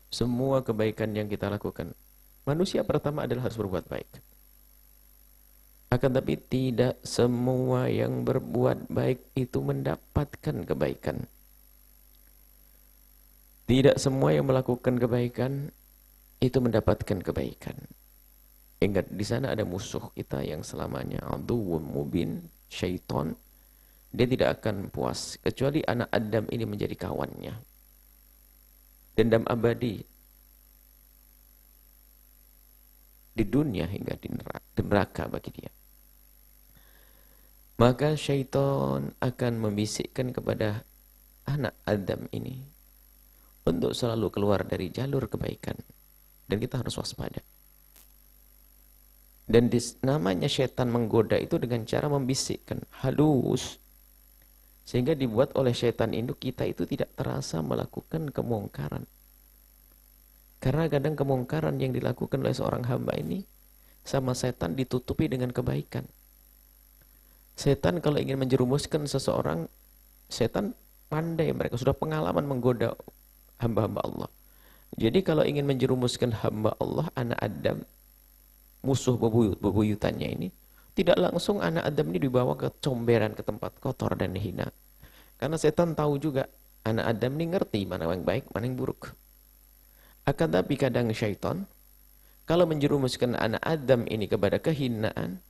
semua kebaikan yang kita lakukan, manusia pertama adalah harus berbuat baik. Akan tapi tidak semua yang berbuat baik itu mendapatkan kebaikan. Tidak semua yang melakukan kebaikan itu mendapatkan kebaikan. Ingat, di sana ada musuh kita yang selamanya aduwwun mubin, syaitan. Dia tidak akan puas kecuali anak Adam ini menjadi kawannya. Dendam abadi di dunia hingga di neraka bagi dia. Maka syaitan akan membisikkan kepada anak Adam ini untuk selalu keluar dari jalur kebaikan. Dan kita harus waspada. Dan namanya syaitan menggoda itu dengan cara membisikkan, halus. Sehingga dibuat oleh syaitan induk kita itu tidak terasa melakukan kemungkaran. Karena kadang kemungkaran yang dilakukan oleh seorang hamba ini sama setan ditutupi dengan kebaikan. Setan kalau ingin menjerumuskan seseorang, setan pandai, mereka sudah pengalaman menggoda hamba-hamba Allah. Jadi kalau ingin menjerumuskan hamba Allah, anak Adam, musuh bebuyutannya ini, tidak langsung anak Adam ini dibawa ke comberan, ke tempat kotor dan hina. Karena setan tahu juga, anak Adam ini ngerti mana yang baik, mana yang buruk. Akan tapi kadang syaitan, kalau menjerumuskan anak Adam ini kepada kehinaan,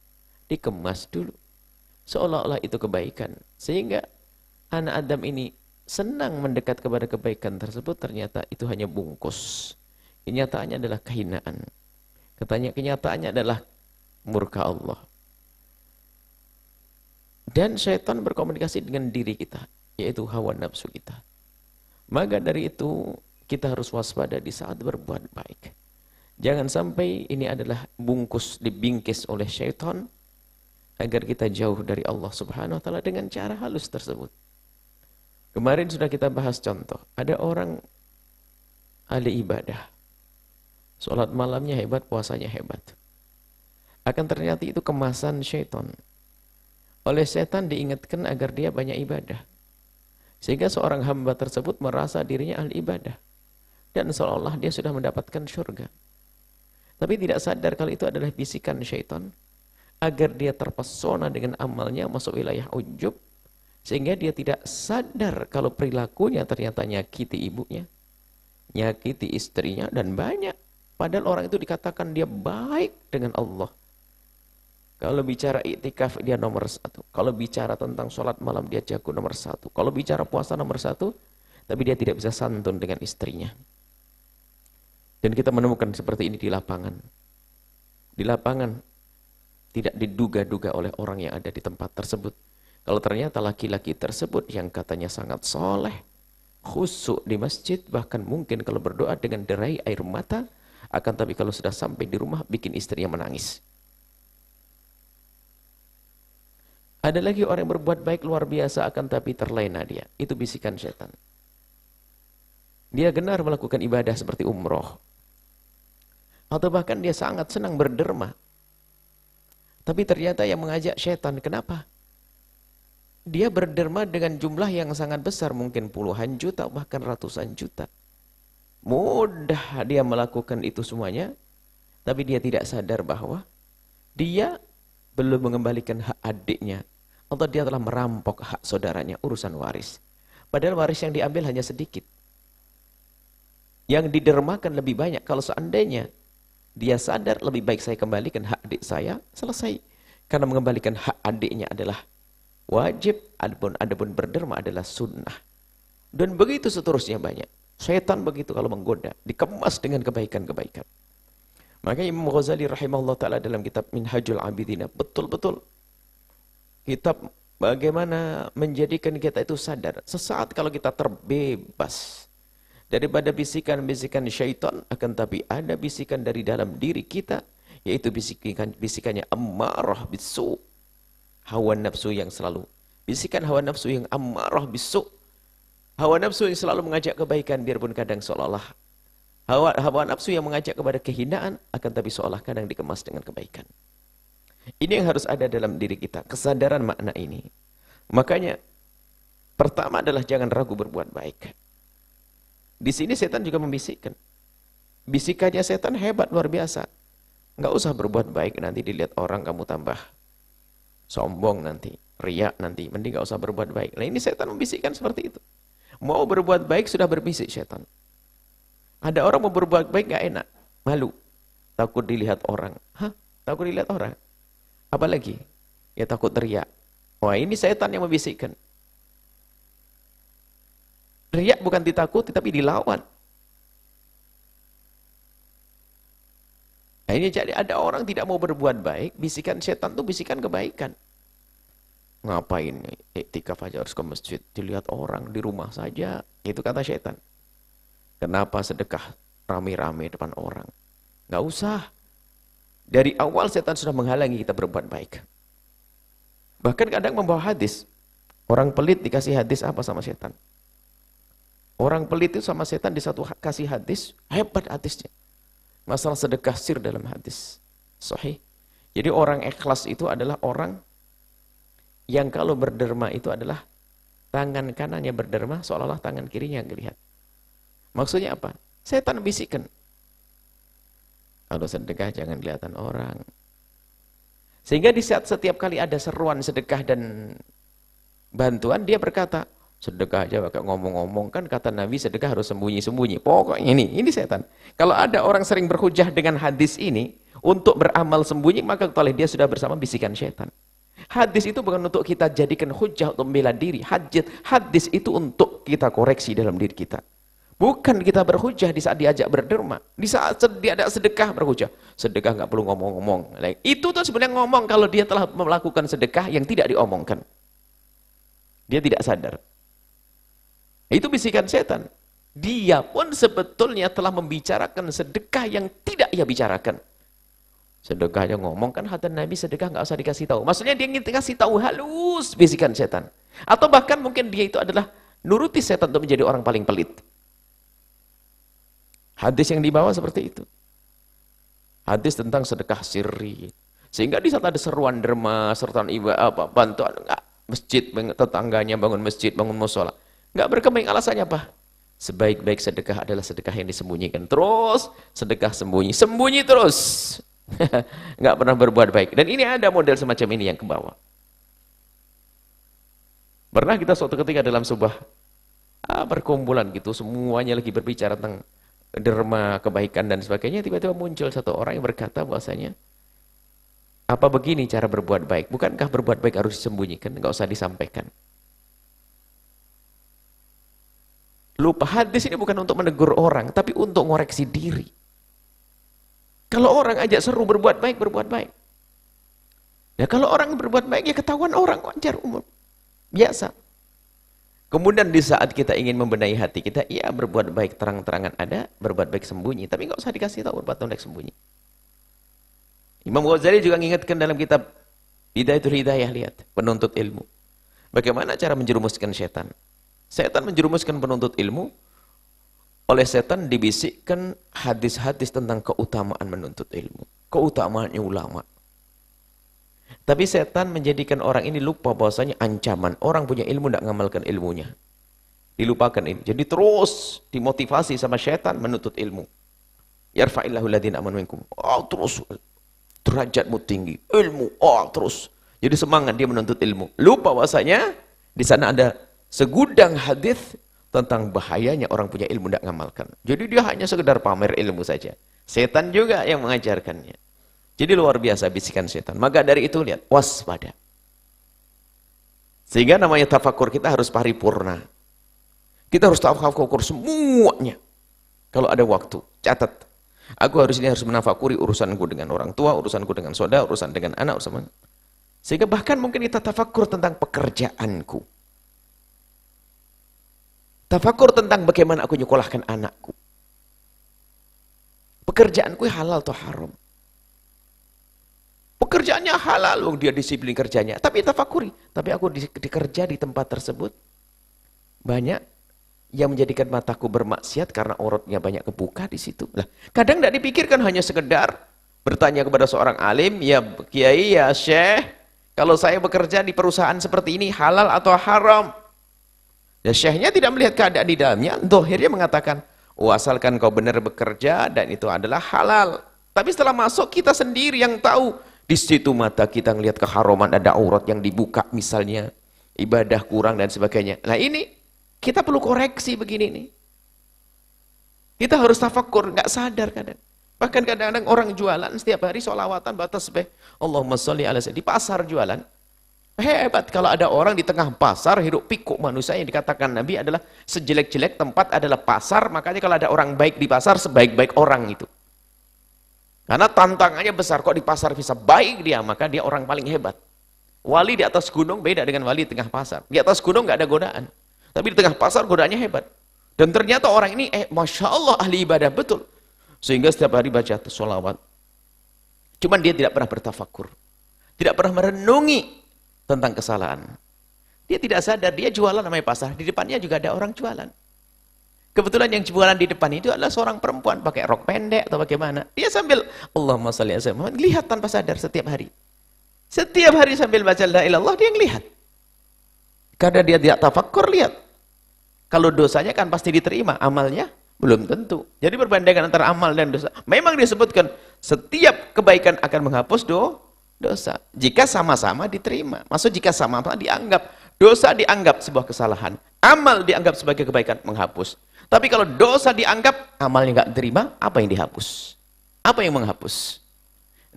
dikemas dulu. Seolah-olah itu kebaikan. Sehingga anak Adam ini senang mendekat kepada kebaikan tersebut, ternyata itu hanya bungkus. Kenyataannya adalah kehinaan. Kenyataannya adalah murka Allah. Dan syaitan berkomunikasi dengan diri kita, yaitu hawa nafsu kita. Maka dari itu, kita harus waspada di saat berbuat baik. Jangan sampai ini adalah bungkus dibingkis oleh syaitan, agar kita jauh dari Allah Subhanahu wa ta'ala dengan cara halus tersebut. Kemarin sudah kita bahas contoh. Ada orang ahli ibadah. Sholat malamnya hebat, puasanya hebat. Akan ternyata itu kemasan syaitan. Oleh setan diingatkan agar dia banyak ibadah. Sehingga seorang hamba tersebut merasa dirinya ahli ibadah. Dan seolah-olah dia sudah mendapatkan syurga. Tapi tidak sadar kalau itu adalah bisikan syaitan. Agar dia terpesona dengan amalnya, masuk wilayah ujub. Sehingga dia tidak sadar kalau perilakunya ternyata nyakiti ibunya, nyakiti istrinya, dan banyak. Padahal orang itu dikatakan dia baik dengan Allah. Kalau bicara iktikaf dia nomor 1. Kalau bicara tentang sholat malam dia jago nomor 1. Kalau bicara puasa nomor 1. Tapi dia tidak bisa santun dengan istrinya. Dan kita menemukan seperti ini di lapangan. Di lapangan tidak diduga-duga oleh orang yang ada di tempat tersebut. Kalau ternyata laki-laki tersebut yang katanya sangat soleh, khusyuk di masjid, bahkan mungkin kalau berdoa dengan derai air mata, akan tapi kalau sudah sampai di rumah bikin istrinya menangis. Ada lagi orang yang berbuat baik luar biasa, akan tapi terlena dia. Itu bisikan setan. Dia gemar melakukan ibadah seperti umroh. Atau bahkan dia sangat senang berderma. Tapi ternyata yang mengajak setan, kenapa? Dia berderma dengan jumlah yang sangat besar, mungkin puluhan juta, bahkan ratusan juta. Mudah dia melakukan itu semuanya, tapi dia tidak sadar bahwa dia belum mengembalikan hak adiknya, atau dia telah merampok hak saudaranya, urusan waris. Padahal waris yang diambil hanya sedikit. Yang didermakan lebih banyak. Kalau seandainya dia sadar, lebih baik saya kembalikan hak adik saya, selesai. Karena mengembalikan hak adiknya adalah wajib, adapun berderma adalah sunnah. Dan begitu seterusnya banyak. Syaitan begitu kalau menggoda, dikemas dengan kebaikan-kebaikan. Maka Imam Ghazali rahimahullah ta'ala dalam kitab Minhajul Abidina, betul-betul kitab bagaimana menjadikan kita itu sadar. Sesaat kalau kita terbebas daripada bisikan-bisikan syaitan, akan tapi ada bisikan dari dalam diri kita, yaitu bisikannya ammarah bisu, hawa nafsu yang selalu, bisikan hawa nafsu yang ammarah bisu, hawa nafsu yang selalu mengajak kebaikan, biarpun kadang seolah-olah hawa nafsu yang mengajak kepada kehinaan, akan tapi seolah kadang dikemas dengan kebaikan. Ini yang harus ada dalam diri kita, kesadaran makna ini. Makanya pertama adalah jangan ragu berbuat baik. Di sini setan juga membisikkan, Bisikannya setan hebat, luar biasa. Nggak usah berbuat baik, nanti dilihat orang kamu tambah sombong nanti, riak nanti, mending nggak usah berbuat baik. Nah ini setan membisikkan seperti itu. Mau berbuat baik sudah berbisik setan. Ada orang mau berbuat baik nggak enak, malu, takut dilihat orang. Hah? Takut dilihat orang? Apalagi? Ya takut teriak. Wah ini setan yang membisikkan. Riak bukan ditakuti tapi dilawan. Nah ini jadi ada orang tidak mau berbuat baik, bisikan setan itu bisikan kebaikan. Ngapain iktikaf aja harus ke masjid, dilihat orang di rumah saja, itu kata setan. Kenapa sedekah rame-rame depan orang? Nggak usah. Dari awal setan sudah menghalangi kita berbuat baik. Bahkan kadang membawa hadis. Orang pelit dikasih hadis apa sama setan? Orang pelit itu sama setan di satu kasih hadis, hebat hadisnya. Masalah sedekah sir dalam hadis sahih. Jadi orang ikhlas itu adalah orang yang kalau berderma itu adalah tangan kanannya berderma seolah-olah tangan kirinya yang dilihat. Maksudnya apa? Setan bisikkan. Kalau sedekah jangan kelihatan orang. Sehingga di saat setiap kali ada seruan sedekah dan bantuan, dia berkata, sedekah aja pakai ngomong-ngomong, kan kata Nabi sedekah harus sembunyi-sembunyi. Pokoknya ini setan. Kalau ada orang sering berhujah dengan hadis ini untuk beramal sembunyi, maka ketahui dia sudah bersama bisikan setan. Hadis itu bukan untuk kita jadikan hujah untuk membela diri. Hadis itu untuk kita koreksi dalam diri kita. Bukan kita berhujah di saat diajak berderma. Di saat dia ada sedekah berhujah. Sedekah nggak perlu ngomong-ngomong. Itu tuh sebenarnya ngomong kalau dia telah melakukan sedekah yang tidak diomongkan. Dia tidak sadar. Itu bisikan setan. Dia pun sebetulnya telah membicarakan sedekah yang tidak ia bicarakan. Sedekahnya ngomong kan kata Nabi sedekah nggak usah dikasih tahu. Maksudnya dia ingin dikasih tahu halus bisikan setan. Atau bahkan mungkin dia itu adalah nuruti setan untuk menjadi orang paling pelit. Hadis yang dibawa seperti itu. Hadis tentang sedekah sirri. Sehingga di saat ada seruan derma, seruan ibadah, bantuan masjid, tetangganya bangun masjid, bangun musola. Nggak berkembang, alasannya apa? Sebaik-baik sedekah adalah sedekah yang disembunyikan. Terus sedekah sembunyi terus. Nggak pernah berbuat baik. Dan ini ada model semacam ini yang ke bawah. Pernah kita suatu ketika dalam sebuah perkumpulan gitu, semuanya lagi berbicara tentang derma, kebaikan dan sebagainya, tiba-tiba muncul satu orang yang berkata bahwasanya, apa begini cara berbuat baik? Bukankah berbuat baik harus disembunyikan? Nggak usah disampaikan. Lupa, hadis ini bukan untuk menegur orang, tapi untuk ngoreksi diri. Kalau orang ajak seru berbuat baik, berbuat baik. Ya kalau orang berbuat baik, ya ketahuan orang, wajar umum. Biasa. Kemudian di saat kita ingin membenahi hati kita, iya berbuat baik terang-terangan ada, berbuat baik sembunyi, tapi nggak usah dikasih tahu berbuat baik sembunyi. Imam Ghazali juga mengingatkan dalam kitab Hidayatul Hidayah, lihat, penuntut ilmu. Bagaimana cara menjerumuskan setan? Setan menjerumuskan penuntut ilmu, oleh setan dibisikkan hadis-hadis tentang keutamaan menuntut ilmu. Keutamaannya ulama. Tapi setan menjadikan orang ini lupa bahwasanya ancaman. Orang punya ilmu tidak mengamalkan ilmunya. Dilupakan ini. Jadi terus dimotivasi sama setan menuntut ilmu. Yarfa'illahu alladhina amanu minkum. Oh terus derajatmu tinggi. Ilmu. Oh terus. Jadi semangat dia menuntut ilmu. Lupa bahwasanya di sana ada segudang hadis tentang bahayanya orang punya ilmu tidak mengamalkan. Jadi dia hanya sekedar pamer ilmu saja. Setan juga yang mengajarkannya. Jadi luar biasa bisikan setan. Maka dari itu lihat, waspada. Sehingga namanya tafakur kita harus paripurna. Kita harus tafakur semuanya. Kalau ada waktu, catat. Aku ini harus menafakuri urusanku dengan orang tua, urusanku dengan saudara, urusan dengan anak, urusan. Sehingga bahkan mungkin kita tafakur tentang pekerjaanku. Tafakur tentang bagaimana aku nyekolahkan anakku. Pekerjaanku halal atau haram. Pekerjaannya halal, dia disiplin kerjanya. Tapi tafakuri. Tapi aku dikerja di tempat tersebut. Banyak yang menjadikan mataku bermaksiat karena auratnya banyak kebuka di situ. Lah, kadang tidak dipikirkan hanya sekedar bertanya kepada seorang alim, ya kiai, ya syekh, kalau saya bekerja di perusahaan seperti ini halal atau haram? Ya syekhnya tidak melihat keadaan di dalamnya, dohirnya mengatakan, Asalkan kau benar bekerja dan itu adalah halal. Tapi setelah masuk kita sendiri yang tahu. Di situ mata kita ngelihat keharuman, ada aurat yang dibuka misalnya. Ibadah kurang dan sebagainya. Nah ini kita perlu koreksi begini nih. Kita harus tafakkur, nggak sadar kadang. Bahkan kadang-kadang orang jualan setiap hari sholawatan batas tasbih. Allahumma sholli ala sayyidina. Di pasar jualan. Hebat kalau ada orang di tengah pasar hidup pikuk manusia yang dikatakan Nabi adalah sejelek-jelek tempat adalah pasar. Makanya kalau ada orang baik di pasar sebaik-baik orang itu. Karena tantangannya besar, kok di pasar bisa baik dia, maka dia orang paling hebat. Wali di atas gunung beda dengan wali di tengah pasar. Di atas gunung nggak ada godaan. Tapi di tengah pasar godaannya hebat. Dan ternyata orang ini Masya Allah ahli ibadah betul. Sehingga setiap hari baca sholawat. Cuman dia tidak pernah bertafakur. Tidak pernah merenungi tentang kesalahan. Dia tidak sadar, dia jualan namanya pasar, di depannya juga ada orang jualan. Kebetulan yang jualan di depan itu adalah seorang perempuan pakai rok pendek atau bagaimana. Dia sambil Allahumma shalli ala Muhammad, lihat tanpa sadar setiap hari. Setiap hari sambil baca la ilaha illallah dia ngelihat. Karena dia tidak tafakkur, lihat. Kalau dosanya kan pasti diterima, amalnya belum tentu. Jadi perbandingan antara amal dan dosa. Memang disebutkan setiap kebaikan akan menghapus dosa jika sama-sama diterima. Maksud jika sama-sama dianggap, dosa dianggap sebuah kesalahan, amal dianggap sebagai kebaikan, menghapus. Tapi kalau dosa dianggap, amalnya nggak diterima, apa yang dihapus? Apa yang menghapus?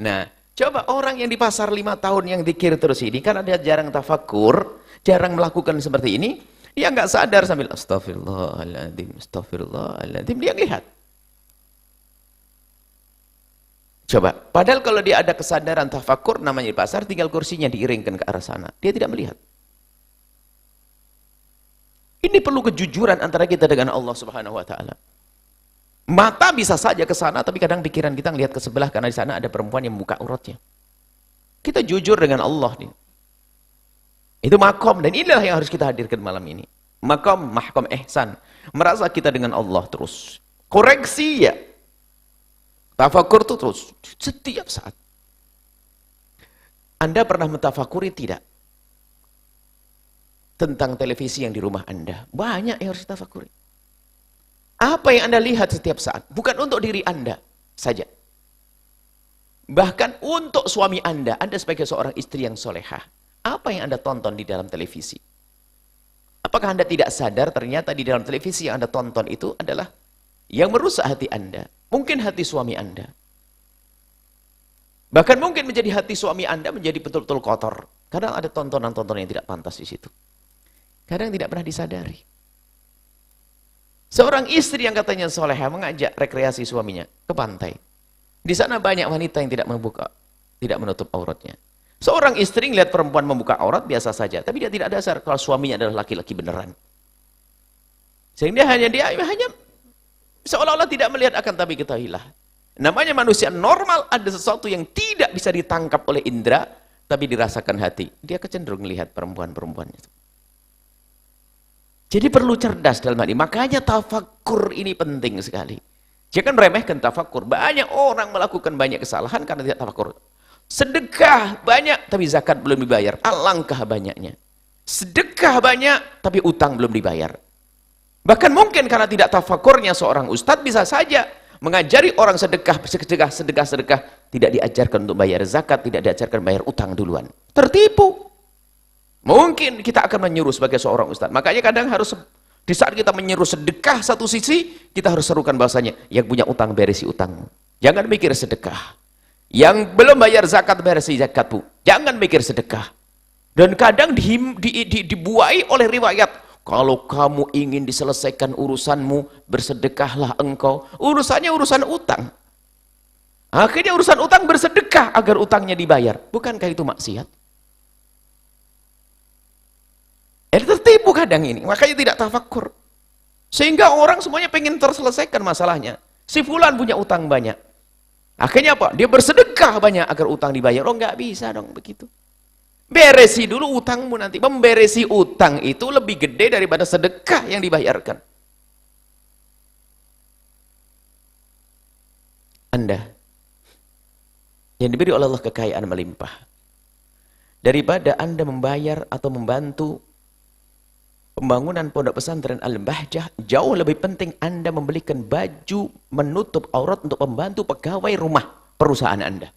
Nah, coba orang yang di pasar 5 tahun yang dikir terus ini, karena dia jarang tafakur, jarang melakukan seperti ini, dia nggak sadar sambil astagfirullahaladzim, astagfirullahaladzim, dia lihat. Coba, padahal kalau dia ada kesadaran tafakur namanya di pasar, tinggal kursinya diiringkan ke arah sana. Dia tidak melihat. Ini perlu kejujuran antara kita dengan Allah Subhanahu wa taala. Mata bisa saja ke sana, tapi kadang pikiran kita ngelihat ke sebelah karena di sana ada perempuan yang membuka auratnya. Kita jujur dengan Allah nih. Itu makom, dan inilah yang harus kita hadirkan malam ini. Makom, mahkom ihsan. Merasa kita dengan Allah terus. Koreksi ya. Tafakur itu terus, setiap saat. Anda pernah mentafakuri tidak? Tentang televisi yang di rumah Anda. Banyak yang harus ditafakuri. Apa yang Anda lihat setiap saat? Bukan untuk diri Anda saja. Bahkan untuk suami Anda sebagai seorang istri yang solehah. Apa yang Anda tonton di dalam televisi? Apakah Anda tidak sadar ternyata di dalam televisi yang Anda tonton itu adalah yang merusak hati Anda? Mungkin hati suami Anda. Bahkan mungkin menjadi hati suami Anda menjadi betul-betul kotor. Kadang ada tontonan-tontonan yang tidak pantas di situ. Kadang tidak pernah disadari. Seorang istri yang katanya solehah mengajak rekreasi suaminya ke pantai. Di sana banyak wanita yang tidak membuka, tidak menutup auratnya. Seorang istri melihat perempuan membuka aurat biasa saja, tapi dia tidak dasar kalau suaminya adalah laki-laki beneran. Sehingga dia hanya seolah-olah tidak melihat, akan tapi ketahuilah. Namanya manusia normal, ada sesuatu yang tidak bisa ditangkap oleh indera, tapi dirasakan hati. Dia kecenderung melihat perempuan-perempuan itu. Jadi perlu cerdas dalam hal ini. Makanya tafakur ini penting sekali. Jangan remehkan tafakur. Banyak orang melakukan banyak kesalahan karena tidak tafakur. Sedekah banyak, tapi zakat belum dibayar. Alangkah banyaknya. Sedekah banyak, tapi utang belum dibayar. Bahkan mungkin karena tidak tafakurnya seorang ustadz bisa saja mengajari orang sedekah, tidak diajarkan untuk bayar zakat, tidak diajarkan bayar utang duluan. Tertipu. Mungkin kita akan menyuruh sebagai seorang ustadz. Makanya kadang harus di saat kita menyuruh sedekah satu sisi, kita harus serukan bahasanya, yang punya utang beresi utangmu. Jangan mikir sedekah. Yang belum bayar zakat beresi zakatmu. Jangan mikir sedekah. Dan kadang dibuai oleh riwayat, kalau kamu ingin diselesaikan urusanmu, bersedekahlah engkau. Urusannya urusan utang. Akhirnya urusan utang bersedekah agar utangnya dibayar. Bukankah itu maksiat? Tertipu kadang ini. Makanya tidak tafakur. Sehingga orang semuanya pengen terselesaikan masalahnya. Si fulan punya utang banyak. Akhirnya apa? Dia bersedekah banyak agar utang dibayar. Oh nggak bisa dong begitu. Beresi dulu utangmu nanti. Memberesi utang itu lebih gede daripada sedekah yang dibayarkan. Anda yang diberi oleh Allah kekayaan melimpah. Daripada Anda membayar atau membantu pembangunan pondok pesantren Al-Bahjah, jauh lebih penting Anda membelikan baju menutup aurat untuk membantu pegawai rumah perusahaan Anda.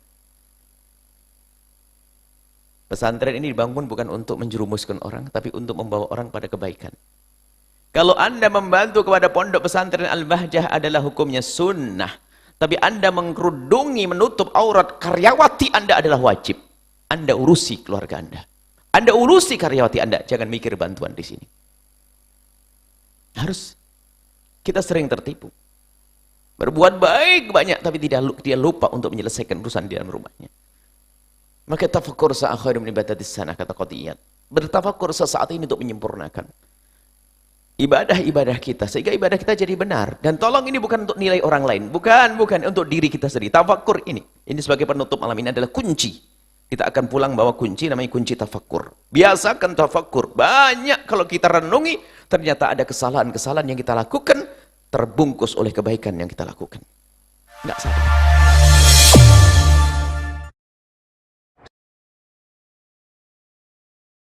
Pesantren ini dibangun bukan untuk menjerumuskan orang, tapi untuk membawa orang pada kebaikan. Kalau Anda membantu kepada pondok pesantren Al-Bahjah adalah hukumnya sunnah. Tapi Anda mengkerudungi, menutup aurat karyawati Anda adalah wajib. Anda urusi keluarga Anda. Anda urusi karyawati Anda. Jangan mikir bantuan di sini. Harus. Kita sering tertipu. Berbuat baik banyak, tapi dia lupa untuk menyelesaikan urusan di dalam rumahnya. Maka tafakkur sa'akhiru min ibadatis sana, kata Qadiyat. Bertafakkur sesaat ini untuk menyempurnakan ibadah-ibadah kita, sehingga ibadah kita jadi benar. Dan tolong ini bukan untuk nilai orang lain, bukan untuk diri kita sendiri. Tafakkur ini sebagai penutup malam ini adalah kunci. Kita akan pulang bawa kunci, namanya kunci tafakkur. Biasakan tafakkur. Banyak kalau kita renungi, ternyata ada kesalahan-kesalahan yang kita lakukan terbungkus oleh kebaikan yang kita lakukan. Enggak salah.